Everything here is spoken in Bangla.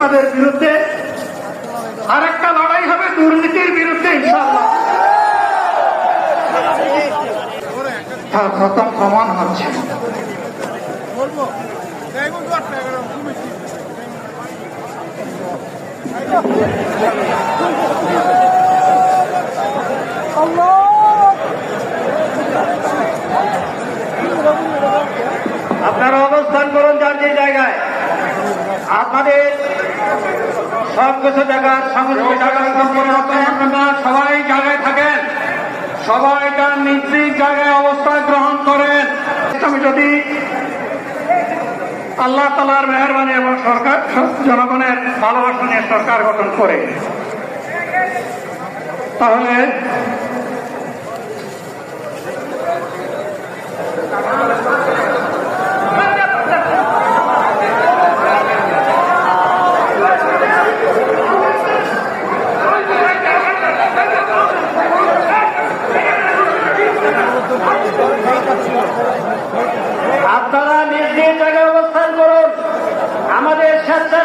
তাদের বিরুদ্ধে আরেকটা লড়াই হবে দুর্নীতির বিরুদ্ধে ইনশাআল্লাহ। তার প্রথম প্রমাণ হচ্ছে আপনারা অবস্থান করুন যার যে জায়গায়। আপনাদের সবকিছু জায়গার সংস্কৃতি জায়গার সবাই জায়গায় থাকেন, সবাই তার নিজ জায়গায় অবস্থান গ্রহণ করেন। আমি যদি আল্লাহ তাআলার মেহেরবানি এবং সরকার জনগণের ভালোবাসা নিয়ে সরকার গঠন করে, তাহলে আপনারা নিজ নিজ জায়গায় অবস্থান করুন। আমাদের স্বেচ্ছা